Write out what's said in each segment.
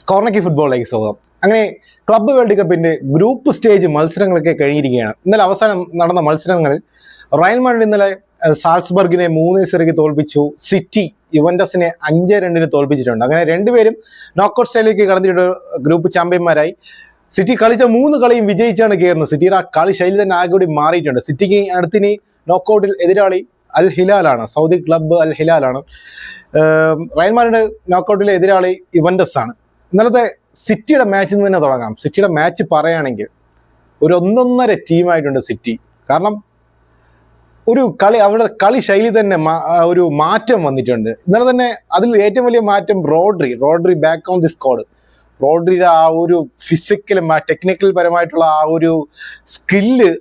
കോർണക്കി ഫുട്ബോളിലേക്ക് സ്വാഗതം. അങ്ങനെ ക്ലബ്ബ് വേൾഡ് കപ്പിന്റെ ഗ്രൂപ്പ് സ്റ്റേജ് മത്സരങ്ങളൊക്കെ കഴിഞ്ഞിരിക്കുകയാണ്. ഇന്നലെ അവസാനം നടന്ന മത്സരങ്ങളിൽ റയൽ മാഡ്രിഡ് ഇന്നലെ സാൽസ്ബർഗിനെ 3-0 തോൽപ്പിച്ചു. സിറ്റി യുവന്റസിനെ 5-2 തോൽപ്പിച്ചിട്ടുണ്ട്. അങ്ങനെ രണ്ടുപേരും നോക്കൌട്ട് സ്റ്റൈലിലേക്ക് കടന്നിട്ട് ഗ്രൂപ്പ് ചാമ്പ്യന്മാരായി. സിറ്റി കളിച്ച 3 കളിയും വിജയിച്ചാണ് കയറുന്നത്. സിറ്റിയുടെ ആ കളി ശൈലി തന്നെ ആകെ കൂടി മാറിയിട്ടുണ്ട്. സിറ്റിക്ക് അടുത്തിനി നോക്കൌട്ടിൽ എതിരാളി അൽ ഹിലാലാണ്, സൗദി ക്ലബ്ബ് അൽ ഹിലാലാണ്. റയൽ മാഡ്രിഡ് നോക്കൌട്ടിലെ എതിരാളി യുവന്റസ് ആണ്. ഇന്നലത്തെ സിറ്റിയുടെ മാച്ചിൽ നിന്ന് തന്നെ തുടങ്ങാം. സിറ്റിയുടെ മാച്ച് പറയുകയാണെങ്കിൽ ഒരു ഒന്നൊന്നര ടീമായിട്ടുണ്ട് സിറ്റി. കാരണം ഒരു കളി, അവരുടെ കളി ശൈലി തന്നെ ഒരു മാറ്റം വന്നിട്ടുണ്ട്. ഇന്നലെ തന്നെ അതിൽ ഏറ്റവും വലിയ മാറ്റം Rodri back on the squad. റോഡ്രിയുടെ ആ ഒരു ഫിസിക്കലും ടെക്നിക്കൽ പരമായിട്ടുള്ള ആ ഒരു സ്കില്ല്,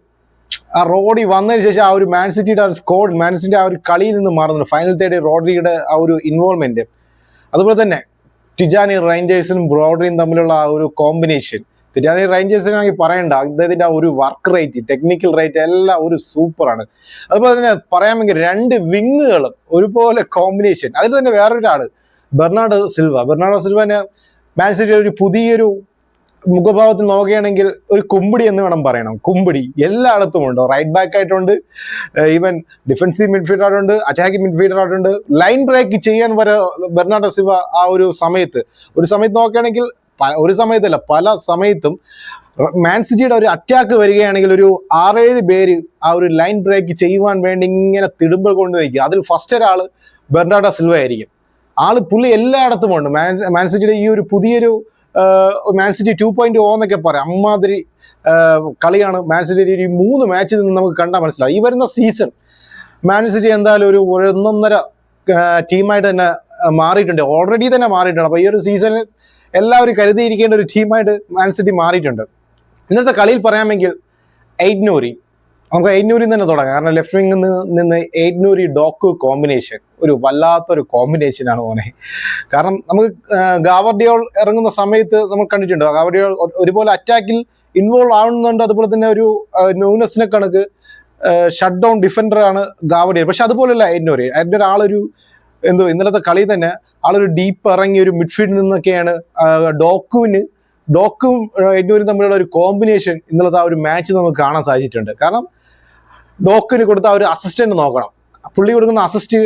ആ റോഡി വന്നതിന് ശേഷം ആ ഒരു മാൻ സിറ്റിയുടെ ആ ഒരു സ്ക്വാഡ്, മാൻ സിറ്റിയുടെ ആ ഒരു കളിയിൽ നിന്ന് മാറുന്നുണ്ട്. ഫൈനൽ തേർഡ് റോഡ്രിയുടെ ആ ഒരു ഇൻവോൾവ്മെന്റ്, അതുപോലെ തന്നെ ടിജാനി റൈഞ്ചേഴ്സിനും റോഡ്രിയും തമ്മിലുള്ള ആ ഒരു കോമ്പിനേഷൻ. ടിജാനി റൈഞ്ചേഴ്സിനാണെങ്കിൽ പറയണ്ട, അദ്ദേഹത്തിന്റെ ആ ഒരു വർക്ക് റേറ്റ്, ടെക്നിക്കൽ റേറ്റ് എല്ലാം ഒരു സൂപ്പറാണ്. അതുപോലെ തന്നെ പറയാമെങ്കിൽ 2 വിങ്ങുകളും ഒരുപോലെ കോമ്പിനേഷൻ. അതിൽ തന്നെ വേറൊരാള് ബെർണാഡോ സിൽവനെ മാൻ സിറ്റി ഒരു പുതിയൊരു മുഖഭാവത്തിൽ നോക്കുകയാണെങ്കിൽ ഒരു കുമ്പിടി എന്ന് വേണം പറയണം. കുമ്പിടി എല്ലായിടത്തും ഉണ്ട്. റൈറ്റ് ബാക്ക് ആയിട്ടുണ്ട്, ഈവൻ ഡിഫൻസീവ് മിഡ്ഫീൽഡർ ആയിട്ടുണ്ട്, അറ്റാക്കിംഗ് മിഡ്ഫീൽഡർ ആയിട്ടുണ്ട്. ലൈൻ ബ്രേക്ക് ചെയ്യാൻ വരെ ബെർണാഡോ സിൽവ ആ ഒരു സമയത്ത് നോക്കുകയാണെങ്കിൽ, ഒരു സമയത്തല്ല പല സമയത്തും മാൻ സിറ്റിയുടെ ഒരു അറ്റാക്ക് വരികയാണെങ്കിൽ ഒരു 6-7 പേര് ആ ഒരു ലൈൻ ബ്രേക്ക് ചെയ്യുവാൻ വേണ്ടി ഇങ്ങനെ തിടുമ്പൽ കൊണ്ടുവയ്ക്കുക. അതിൽ ഫസ്റ്റ് ഒരാള് ബെർണാഡോ സിൽവ ആയിരിക്കും. പുള്ളി എല്ലായിടത്തും ഉണ്ട്. മാൻ സിറ്റിയുടെ ഈ ഒരു പുതിയൊരു മാൻ സിറ്റി 2.0 എന്നൊക്കെ പറയാം. അമ്മാതിരി കളിയാണ് മാൻ സിറ്റി ഈ 3 മാച്ചിൽ നിന്ന് നമുക്ക് കണ്ടാൽ മനസ്സിലാവും. ഈ വരുന്ന സീസൺ മാൻ സിറ്റി എന്തായാലും ഒരു 1.5 ടീമായിട്ട് തന്നെ മാറിയിട്ടുണ്ട്. ഓൾറെഡി തന്നെ മാറിയിട്ടുണ്ട്. അപ്പൊ ഈ ഒരു സീസണിൽ എല്ലാവരും കരുതിയിരിക്കേണ്ട ഒരു ടീമായിട്ട് മാൻ സിറ്റി മാറിയിട്ടുണ്ട്. ഇന്നത്തെ കളിയിൽ പറയാമെങ്കിൽ നമുക്ക് എയ്റ്റ് തന്നെ തുടങ്ങാം. കാരണം ലെഫ്റ്റ് വിംഗിൽ നിന്ന് എയ്റ്റ് ഡോക്കു കോമ്പിനേഷൻ ഒരു വല്ലാത്തൊരു കോമ്പിനേഷനാണ് മോനെ. കാരണം നമുക്ക് ഗാവർഡിയോൾ ഇറങ്ങുന്ന സമയത്ത് നമ്മൾ കണ്ടിട്ടുണ്ട്, ഗാവർഡിയോൾ ഒരുപോലെ അറ്റാക്കിൽ ഇൻവോൾവ് ആവുന്നുണ്ട്. അതുപോലെ തന്നെ ഒരു ന്യൂനസിനെ കണക്ക് ഷട്ട് ഡൗൺ ഡിഫൻഡറാണ് ഗാവർഡിയോൾ. പക്ഷെ അതുപോലെയല്ല എയ്റ്റ് ആളൊരു ഇന്നലത്തെ കളി തന്നെ ആളൊരു ഡീപ്പ് ഇറങ്ങി ഒരു മിഡ്ഫീൽഡിൽ നിന്നൊക്കെയാണ് ഡോക്കും എയ്റ്റ് തമ്മിലുള്ള ഒരു കോമ്പിനേഷൻ ഇന്നലത്തെ ആ ഒരു മാച്ച് നമുക്ക് കാണാൻ സാധിച്ചിട്ടുണ്ട്. കാരണം ഡോക്കിന് കൊടുത്ത ആ ഒരു അസിസ്റ്റന്റ് നോക്കണം. പുള്ളി കൊടുക്കുന്ന അസിസ്റ്റ്,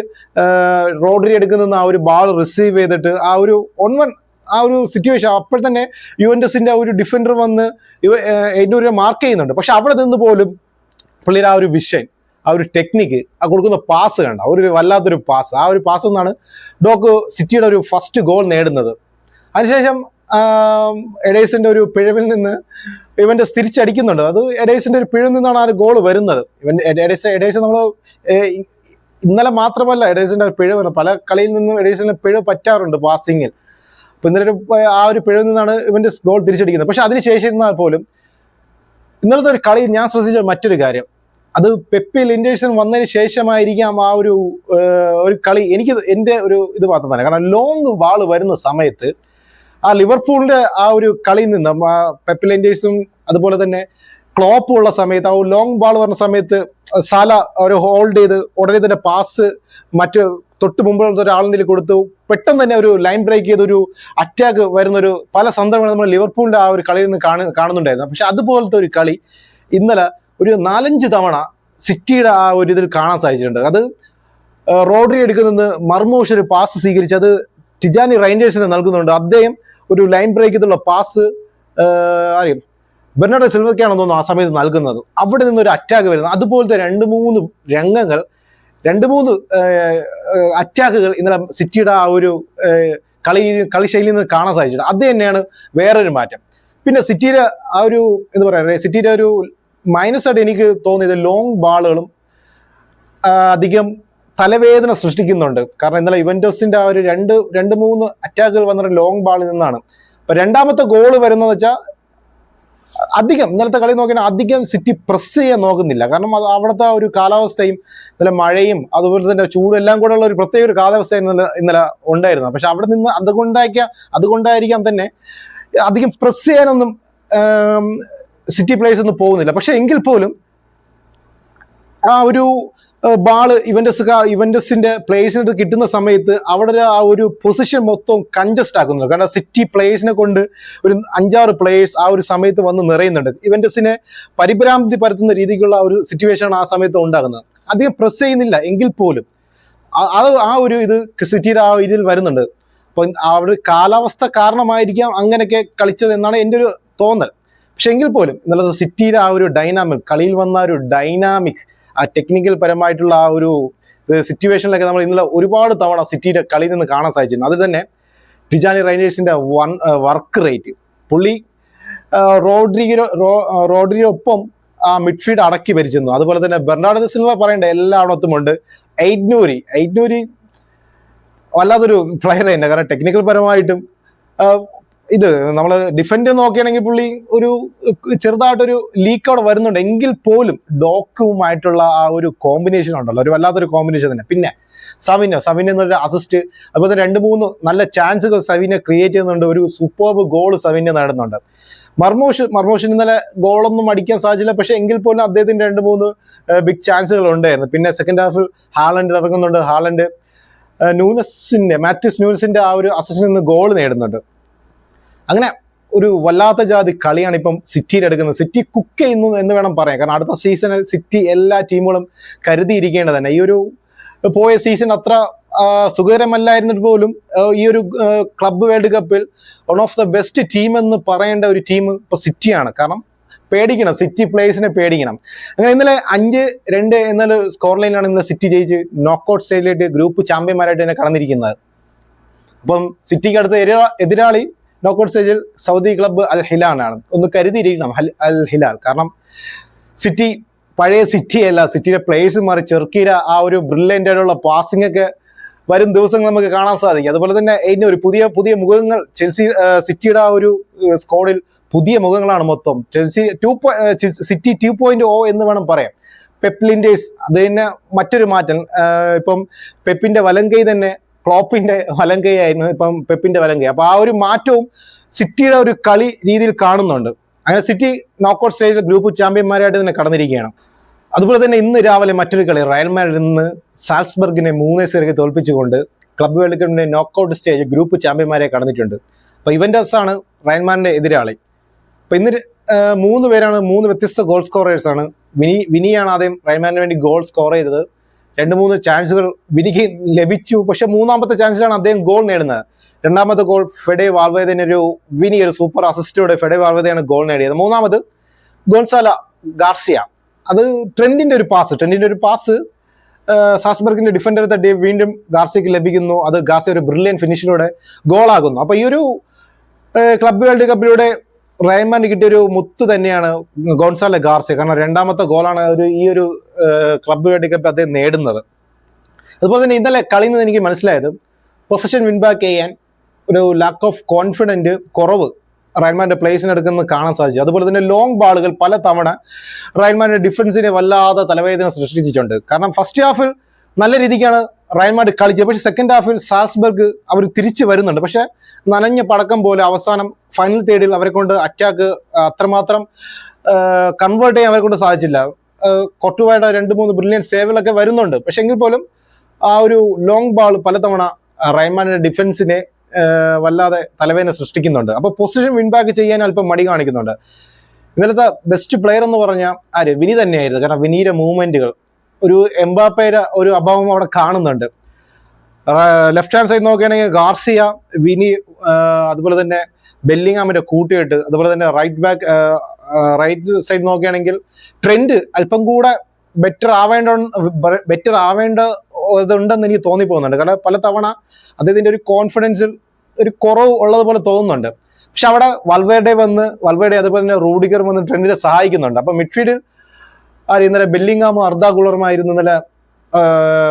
റോഡ്രി എടുക്കുന്ന ആ ഒരു ബാൾ റിസീവ് ചെയ്തിട്ട് ആ ഒരു 1-1 ആ ഒരു സിറ്റുവേഷൻ, അപ്പോൾ തന്നെ യുവന്റസിന്റെ ആ ഒരു ഡിഫൻഡർ വന്ന് എയ്റ്റ് മാർക്ക് ചെയ്യുന്നുണ്ട്. പക്ഷെ അവിടെ നിന്ന് പോലും പുള്ളിയുടെ ആ ഒരു വിഷൻ, ആ ഒരു ടെക്നിക്ക്, ആ കൊടുക്കുന്ന പാസ് കണ്ട ഒരു വല്ലാത്തൊരു പാസ്. ആ ഒരു പാസ് എന്നാണ് ഡോക്ക് സിറ്റിയുടെ ഒരു ഫസ്റ്റ് ഗോൾ നേടുന്നത്. അതിനുശേഷം എഡേഴ്സിന്റെ ഒരു പിഴവിൽ നിന്ന് ഇവന്റസ് തിരിച്ചടിക്കുന്നുണ്ട്. അത് എഡേഴ്സിന്റെ ഒരു പിഴവിൽ നിന്നാണ് ആ ഒരു ഗോൾ വരുന്നത്. എഡേഴ്സ് നമ്മൾ ഇന്നലെ മാത്രമല്ല എഡേഴ്സിന്റെ പിഴവ്, പല കളിയിൽ നിന്നും എഡേഴ്സിന്റെ പിഴവ് പറ്റാറുണ്ട് പാസിങ്ങിൽ. അപ്പൊ ഇന്നലെ ആ ഒരു പിഴവിൽ നിന്നാണ് ഇവന്റസ് ഗോൾ തിരിച്ചടിക്കുന്നത്. പക്ഷെ അതിനുശേഷം ഇരുന്നാൽ പോലും ഇന്നലത്തെ ഒരു കളിയിൽ ഞാൻ ശ്രദ്ധിച്ച മറ്റൊരു കാര്യം, അത് പെപ്പി ലിൻഡേഴ്സൺ വന്നതിന് ശേഷമായിരിക്കാം ആ ഒരു കളി എൻ്റെ ഒരു ഇത് മാത്രം തന്നെ. കാരണം ലോങ് ബാൾ വരുന്ന സമയത്ത് ആ ലിവർപൂളിന്റെ ആ ഒരു കളിയിൽ നിന്ന് പെപ്പി ലിൻഡേഴ്സും അതുപോലെ തന്നെ ക്ലോപ്പും ഉള്ള സമയത്ത് ആ ഒരു ലോങ് ബാൾ വരുന്ന സമയത്ത് സാല ഒരു ഹോൾഡ് ചെയ്ത് ഉടനെ തന്നെ പാസ് തൊട്ട് മുമ്പുള്ള ഒരാളിൽ കൊടുത്തു, പെട്ടെന്ന് തന്നെ ഒരു ലൈൻ ബ്രേക്ക് ചെയ്ത് ഒരു അറ്റാക്ക് വരുന്നൊരു പല സന്ദർഭങ്ങൾ നമ്മൾ ലിവർപൂളിന്റെ ആ ഒരു കളിയിൽ നിന്ന് കാണുന്നുണ്ടായിരുന്നു. പക്ഷെ അതുപോലത്തെ ഒരു കളി ഇന്നലെ ഒരു 4-5 തവണ സിറ്റിയുടെ ആ ഒരു ഇതിൽ കാണാൻ സാധിച്ചിട്ടുണ്ട്. അത് റോഡ്രി എടുക്കുന്നത് മർമൂഷ് ഒരു പാസ് സ്വീകരിച്ച് അത് ടിജാനി റൈഞ്ചേഴ്സിന് നൽകുന്നുണ്ട്. അദ്ദേഹം ഒരു ലൈൻ ബ്രേക്ക് ചെയ്തുള്ള പാസ് ബെർണാഡോ സിൽവയ്ക്കാണെന്ന് തോന്നുന്നു ആ സമയത്ത് നൽകുന്നത്. അവിടെ നിന്നൊരു അറ്റാക്ക് വരുന്നത്, അതുപോലത്തെ 2-3 രംഗങ്ങൾ, 2-3 അറ്റാക്കുകൾ ഇന്നലെ സിറ്റിയുടെ ആ ഒരു കളി ശൈലിയിൽ നിന്ന് കാണാൻ സാധിച്ചിട്ടുണ്ട്. അത് തന്നെയാണ് വേറൊരു മാറ്റം. പിന്നെ സിറ്റിയുടെ ആ ഒരു സിറ്റിയുടെ ഒരു മൈനസ് ആയിട്ട് എനിക്ക് തോന്നിയത് ലോങ് ബാളുകളും അധികം തലവേദന സൃഷ്ടിക്കുന്നുണ്ട്. കാരണം ഇന്നലെ യുവന്റസിന്റെ ആ ഒരു 2-3 അറ്റാക്കുകൾ വന്ന ലോങ് ബാളിൽ നിന്നാണ്. അപ്പൊ രണ്ടാമത്തെ ഗോള് വരുന്നത് വെച്ചാൽ അധികം ഇന്നലത്തെ കളി നോക്കിയാൽ അധികം സിറ്റി പ്രസ് ചെയ്യാൻ നോക്കുന്നില്ല. കാരണം അത് അവിടുത്തെ ഒരു കാലാവസ്ഥയും ഇന്നലെ മഴയും അതുപോലെ തന്നെ ചൂടും എല്ലാം കൂടെ ഉള്ള ഒരു പ്രത്യേക ഒരു കാലാവസ്ഥ ഇന്നലെ ഉണ്ടായിരുന്നു. പക്ഷെ അവിടെ നിന്ന് അതുകൊണ്ടായിരിക്കാം തന്നെ അധികം പ്രസ് ചെയ്യാനൊന്നും സിറ്റി പ്ലേയേഴ്സ് ഒന്നും പോകുന്നില്ല. പക്ഷെ എങ്കിൽ പോലും ആ ഒരു ബാള് ഇവന്റസിന്റെ പ്ലേയേഴ്സിന് കിട്ടുന്ന സമയത്ത് അവിടെ ആ ഒരു പൊസിഷൻ മൊത്തം കൺജസ്റ്റ് ആക്കുന്നുണ്ട്. കാരണം സിറ്റി പ്ലേയേഴ്സിനെ കൊണ്ട് ഒരു 5-6 പ്ലേയേഴ്സ് ആ ഒരു സമയത്ത് വന്ന് നിറയുന്നുണ്ട്. ഇവന്റസിനെ പരിഭ്രാന്തി പരത്തുന്ന രീതിക്കുള്ള ഒരു സിറ്റുവേഷനാണ് ആ സമയത്ത് ഉണ്ടാകുന്നത്. അധികം പ്രസ് ചെയ്യുന്നില്ല എങ്കിൽ പോലും അത് ആ ഒരു ഇത് സിറ്റിയുടെ ആ ഇതിൽ വരുന്നുണ്ട്. അപ്പൊ ആ ഒരു കാലാവസ്ഥ കാരണമായിരിക്കാം അങ്ങനെയൊക്കെ കളിച്ചത് എന്നാണ് എൻ്റെ ഒരു തോന്നൽ. പക്ഷെ എങ്കിൽ പോലും എന്നുള്ളത് സിറ്റിയുടെ ആ ഒരു ഡൈനാമിക്, കളിയിൽ വന്ന ഒരു ഡൈനാമിക്, ആ ടെക്നിക്കൽ പരമായിട്ടുള്ള ആ ഒരു സിറ്റുവേഷനിലൊക്കെ നമ്മൾ ഇന്നലെ ഒരുപാട് തവണ സിറ്റിയുടെ കളിയിൽ നിന്ന് കാണാൻ സാധിച്ചിരുന്നു. അതിൽ തന്നെ ടിജാനി റൈനേഴ്സിന്റെ വർക്ക് റേറ്റ്, പുള്ളി റോഡ്രിഗൊപ്പം ആ മിഡ്ഫീൽഡ് അടക്കി ഭരിച്ചിരുന്നു. അതുപോലെ തന്നെ ബെർണാർഡോ സിൽവ പറയേണ്ട എല്ലായിടത്തും ഉണ്ട്. എയ്റ്റ്നൂരി വല്ലാത്തൊരു പ്ലെയർ തന്നെ. കാരണം ടെക്നിക്കൽ പരമായിട്ടും ഇത് നമ്മൾ ഡിഫൻഡ് നോക്കുകയാണെങ്കിൽ പുള്ളി ഒരു ചെറുതായിട്ടൊരു ലീക്ക് അവിടെ വരുന്നുണ്ട്. എങ്കിൽ പോലും ഡോക്കുമായിട്ടുള്ള ആ ഒരു കോമ്പിനേഷൻ ഉണ്ടല്ലോ, ഒരു വല്ലാത്തൊരു കോമ്പിനേഷൻ തന്നെ. പിന്നെ സവിനോ എന്നൊരു അസിസ്റ്റ്, അതുപോലെ 2-3 നല്ല ചാൻസുകൾ സവിനെ ക്രിയേറ്റ് ചെയ്യുന്നുണ്ട്. ഒരു സൂപ്പർബ് ഗോൾ സവിനെ നേടുന്നുണ്ട്. മർമോഷിന് ഇന്നലെ ഗോളൊന്നും അടിക്കാൻ സാധിച്ചില്ല. പക്ഷെ എങ്കിൽ പോലും അദ്ദേഹത്തിന് 2-3 ബിഗ് ചാൻസുകൾ ഉണ്ടായിരുന്നു. പിന്നെ സെക്കൻഡ് ഹാഫിൽ ഹാലൻഡ് ഇറങ്ങുന്നുണ്ട്. ഹാലൻഡ് മാത്യൂസ് ന്യൂനസിന്റെ ആ ഒരു അസിസ്റ്റിൽ നിന്ന് ഗോൾ നേടുന്നുണ്ട്. അങ്ങനെ ഒരു വല്ലാത്ത ജാതി കളിയാണ് ഇപ്പം സിറ്റിയിൽ എടുക്കുന്നത്. സിറ്റി കുക്ക് ചെയ്യുന്നു എന്ന് വേണം പറയാൻ. കാരണം അടുത്ത സീസണിൽ സിറ്റി എല്ലാ ടീമുകളും കരുതിയിരിക്കേണ്ടത് തന്നെ. ഈ ഒരു പോയ സീസൺ അത്ര സുഖകരമല്ലായിരുന്നിട്ട് പോലും ഈ ഒരു ക്ലബ്ബ് വേൾഡ് കപ്പിൽ one of the best team എന്ന് പറയേണ്ട ഒരു ടീം ഇപ്പൊ സിറ്റിയാണ്. കാരണം പേടിക്കണം, സിറ്റി പ്ലേയേഴ്സിനെ പേടിക്കണം. അങ്ങനെ ഇന്നലെ 5-2 എന്നൊരു സ്കോർ ലൈനിലാണ് ഇന്നലെ സിറ്റി ജയിച്ച് നോക്കൌട്ട് സ്റ്റേജിലേക്ക് ഗ്രൂപ്പ് ചാമ്പ്യന്മാരായിട്ട് തന്നെ കടന്നിരിക്കുന്നത്. അപ്പം സിറ്റിക്ക് അടുത്ത എതിരാളി നോക്കൌട്ട് സ്റ്റേജിൽ സൗദി ക്ലബ്ബ് അൽ ഹിലാലാണ്. ഒന്ന് കരുതിയിരിക്കണം അൽ ഹിലാൽ. കാരണം സിറ്റി പഴയ സിറ്റി അല്ല, സിറ്റിയുടെ പ്ലേയേഴ്സ് മാറി. ചെറുക്കീര ആ ഒരു ബ്രില്യൻ്റ് ആയിട്ടുള്ള പാസിംഗ് ഒക്കെ വരും ദിവസങ്ങൾ നമുക്ക് കാണാൻ സാധിക്കും. അതുപോലെ തന്നെ ഒരു പുതിയ മുഖങ്ങൾ സിറ്റിയുടെ ആ ഒരു സ്ക്വാഡിൽ പുതിയ മുഖങ്ങളാണ് മൊത്തം. സിറ്റി 2.0 എന്ന് വേണം പറയാം. പെപ്ലിൻഡേഴ്സ് അത് തന്നെ മറ്റൊരു മാറ്റം. ഇപ്പം പെപ്പിന്റെ വലങ്കൈ തന്നെ ക്ലോപ്പിന്റെ വലങ്കൈ ആയിരുന്നു, ഇപ്പം പെപ്പിന്റെ വലങ്കൈ. അപ്പൊ ആ ഒരു മാറ്റവും സിറ്റിയുടെ ഒരു കളി രീതിയിൽ കാണുന്നുണ്ട്. അങ്ങനെ സിറ്റി നോക്കൌട്ട് സ്റ്റേജിൽ ഗ്രൂപ്പ് ചാമ്പ്യന്മാരായിട്ട് തന്നെ കടന്നിരിക്കുകയാണ്. അതുപോലെ തന്നെ ഇന്ന് രാവിലെ മറ്റൊരു കളി, റയൽ മാഡ്രിഡ് ഇന്ന് സാൽസ്ബർഗിനെ 3-0 തോൽപ്പിച്ചുകൊണ്ട് ക്ലബ്ബ് വേൾഡ് കപ്പിന്റെ നോക്കൌട്ട് സ്റ്റേജ് ഗ്രൂപ്പ് ചാമ്പ്യന്മാരെ കടന്നിട്ടുണ്ട്. അപ്പൊ ഇവന്റസ് ആണ് റയൽ മാഡ്രിഡിന്റെ എതിരാളി. അപ്പൊ ഇന്ന് 3 പേരാണ്, 3 വ്യത്യസ്ത ഗോൾ സ്കോറേഴ്സ് ആണ്. വിനിയാണ് ആദ്യം റയൽ മാഡ്രിഡിന് വേണ്ടി ഗോൾ സ്കോർ ചെയ്തത്. 2-3 ചാൻസുകൾ വിനിക്ക് ലഭിച്ചു. പക്ഷെ 3ാമത്തെ ചാൻസിലാണ് അദ്ദേഹം ഗോൾ നേടുന്നത്. 2ാമത്തെ ഗോൾ ഫെഡെ വാൽവേദനെ ഒരു സൂപ്പർ അസിസ്റ്റോടെ ഫെഡെ വാൽവേദയാണ് ഗോൾ നേടിയത്. 3ാമത് ഗോൺസാല ഗാർസിയ, അത് ട്രെൻഡിന്റെ ഒരു പാസ് സാൽസ്ബർഗിന്റെ ഡിഫൻഡർ തട്ടി വീണ്ടും ഗാർസിയക്ക് ലഭിക്കുന്നു. അത് ഗാർസിയ ഒരു ബ്രില്യൻ ഫിനിഷിലൂടെ ഗോളാകുന്നു. അപ്പൊ ഈ ഒരു ക്ലബ്ബ് വേൾഡ് കപ്പിലൂടെ റയൽ മാഡ്രിഡിന് കിട്ടിയ ഒരു മുത്ത് തന്നെയാണ് ഗോൺസാല ഗാർസിയ. കാരണം 2ാമത്തെ ഗോളാണ് ഈ ഒരു ക്ലബ്ബ് വേൾഡ് കപ്പ് അദ്ദേഹം നേടുന്നത്. അതുപോലെ തന്നെ ഇന്നലെ കളിയിൽ നിന്ന് എനിക്ക് മനസ്സിലായത് പൊസിഷൻ വിൻബാക്ക് ചെയ്യാൻ ഒരു ലാക്ക് ഓഫ് കോൺഫിഡന്റ് കുറവ് റയൽ മാഡ്രിഡ് പ്ലേയേഴ്സിന് എടുക്കുന്നത് കാണാൻ സാധിച്ചു. അതുപോലെ തന്നെ ലോങ് ബാളുകൾ പല തവണ റയൽ മാഡ്രിഡ് ഡിഫൻസിനെ വല്ലാതെ തലവേദന സൃഷ്ടിച്ചിട്ടുണ്ട്. കാരണം ഫസ്റ്റ് ഹാഫിൽ നല്ല രീതിക്കാണ് റയൽ മാഡ്രിഡ് കളിച്ചത്. പക്ഷെ സെക്കൻഡ് ഹാഫിൽ സാൽസ്ബർഗ് അവർ തിരിച്ചു വരുന്നുണ്ട്. പക്ഷെ നനഞ്ഞ പടക്കം പോലെ അവസാനം ഫൈനൽ തേർഡിൽ അവരെ കൊണ്ട് അറ്റാക്ക് അത്രമാത്രം കൺവേർട്ട് ചെയ്യാൻ അവരെ കൊണ്ട് സാധിച്ചില്ല. കൊട്ടുവായുടെ 2-3 ബ്രില്യൻ സേവുകളൊക്കെ വരുന്നുണ്ട്. പക്ഷെ എങ്കിൽ പോലും ആ ഒരു ലോങ് ബാൾ പലതവണ റയൽ മാഡ്രിഡ് ഡിഫൻസിനെ വല്ലാതെ തലവേദന സൃഷ്ടിക്കുന്നുണ്ട്. അപ്പൊ പൊസിഷൻ വിൻബാക്ക് ചെയ്യാൻ അല്പം മടി കാണിക്കുന്നുണ്ട്. ഇന്നലത്തെ ബെസ്റ്റ് പ്ലെയർ എന്ന് പറഞ്ഞാൽ വിനി തന്നെയായിരുന്നു. കാരണം വിനിയുടെ മൂവ്മെന്റുകൾ, ഒരു എംബാപ്പയുടെ ഒരു അഭാവം അവിടെ കാണുന്നുണ്ട്. ലെഫ്റ്റ് ഹാൻഡ് സൈഡ് നോക്കുകയാണെങ്കിൽ ഗാർസിയ, വിനി, അതുപോലെ തന്നെ ബെല്ലിംഗാമിന്റെ കൂട്ടുകെട്ട്, അതുപോലെ തന്നെ റൈറ്റ് സൈഡ് നോക്കുകയാണെങ്കിൽ ട്രെൻഡ് അല്പം കൂടെ ബെറ്റർ ആവേണ്ടതുണ്ടെന്ന് എനിക്ക് തോന്നിപ്പോകുന്നുണ്ട്. കാരണം പല തവണ അദ്ദേഹത്തിന്റെ ഒരു കോൺഫിഡൻസിൽ ഒരു കുറവ് ഉള്ളതുപോലെ തോന്നുന്നുണ്ട്. പക്ഷെ അവിടെ വൽവേർഡെ അതുപോലെ തന്നെ റൂഡിഗർ വന്ന് ട്രെൻഡിനെ സഹായിക്കുന്നുണ്ട്. അപ്പൊ മിഡ്ഫീൽഡിൽ ഇന്നലെ ബെല്ലിംഗാമും അർദാ ഗുളറുമായിരുന്നു ഇന്നലെ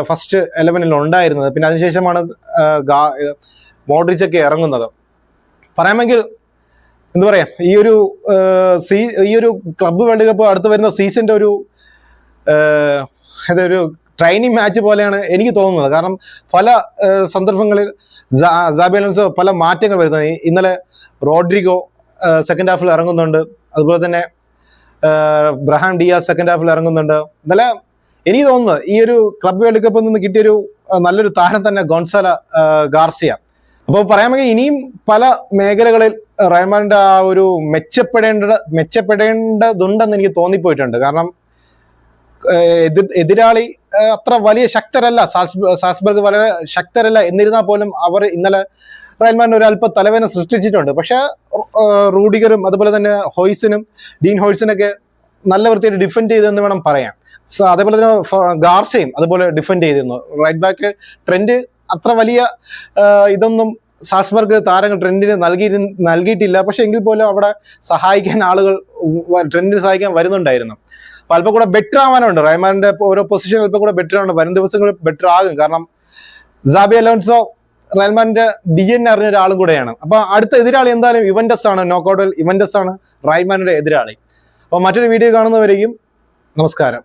ഫസ്റ്റ് 11 ഉണ്ടായിരുന്നത്. പിന്നെ അതിനുശേഷമാണ് മോഡ്രിച്ചൊക്കെ ഇറങ്ങുന്നത്. പറയാമെങ്കിൽ എന്താ പറയാ, ഈ ഒരു ക്ലബ്ബ് വേൾഡ് കപ്പ് അടുത്ത് വരുന്ന സീസണിന്റെ ഇതൊരു ട്രെയിനിങ് മാച്ച് പോലെയാണ് എനിക്ക് തോന്നുന്നത്. കാരണം പല സന്ദർഭങ്ങളിൽ സാബി അലോൻസോ പല മാറ്റങ്ങൾ വരുന്നത്. ഇന്നലെ റോഡ്രിഗോ സെക്കൻഡ് ഹാഫിൽ ഇറങ്ങുന്നുണ്ട്. അതുപോലെ തന്നെ ബ്രഹാം ഡിയാസ് സെക്കൻഡ് ഹാഫിൽ ഇറങ്ങുന്നുണ്ട്. ഇന്നലെ എനിക്ക് തോന്നുന്നത് ഈ ഒരു ക്ലബ് വേൾഡ് കപ്പിൽ നിന്ന് കിട്ടിയൊരു നല്ലൊരു താരം തന്നെ ഗോൺസാല ഗാർസിയ. അപ്പോൾ പറയാമെങ്കിൽ ഇനിയും പല മേഖലകളിൽ റയൽ മാഡ്രിഡ് ആ ഒരു മെച്ചപ്പെടേണ്ടതുണ്ടെന്ന് എനിക്ക് തോന്നിപ്പോയിട്ടുണ്ട്. കാരണം എതിരാളി അത്ര വലിയ ശക്തരല്ല, സാൽസ്ബർഗ് വളരെ ശക്തരല്ല. എന്നിരുന്നാൽ പോലും അവർ ഇന്നലെ റയൽ മാഡ്രിഡ് ഒരു അല്പം തലവേദന സൃഷ്ടിച്ചിട്ടുണ്ട്. പക്ഷെ റൂഡിഗറും അതുപോലെ തന്നെ ഡീൻ ഹോയ്സിനൊക്കെ നല്ല വൃത്തിയായിട്ട് ഡിഫെൻഡ് ചെയ്തെന്ന് വേണം പറയാം. അതേപോലെ തന്നെ ഗാർസയും അതുപോലെ ഡിഫെൻഡ് ചെയ്തിരുന്നു. റൈറ്റ് ബാക്ക് ട്രെൻഡ് അത്ര വലിയ ഇതൊന്നും സാൽസ്ബർഗ് താരങ്ങൾ ട്രെൻഡിന് നൽകിയിട്ടില്ല. പക്ഷെ എങ്കിൽ പോലും അവിടെ സഹായിക്കാൻ ആളുകൾ ട്രെൻഡിനെ സഹായിക്കാൻ വരുന്നുണ്ടായിരുന്നു. അപ്പൊ അല്പം കൂടെ ബെറ്റർ ആവാനുണ്ട്. റയൽ മാഡ്രിഡിന്റെ ഓരോ പൊസിഷൻ അല്പം കൂടെ ബെറ്റർ ആണ്. വരും ദിവസങ്ങളിൽ ബെറ്റർ ആകും. കാരണം സാബി അലോൺസോ റയൽ മാഡ്രിഡിന്റെ DNA അറിഞ്ഞ ഒരാളും കൂടെയാണ്. അപ്പൊ അടുത്ത എതിരാളി എന്തായാലും യുവന്റസ് ആണ്. നോക്കൌട്ടിൽ യുവന്റസ് ആണ് റയൽ മാഡ്രിഡിന്റെ എതിരാളി. അപ്പൊ മറ്റൊരു വീഡിയോ കാണുന്നവരേക്കും നമസ്കാരം.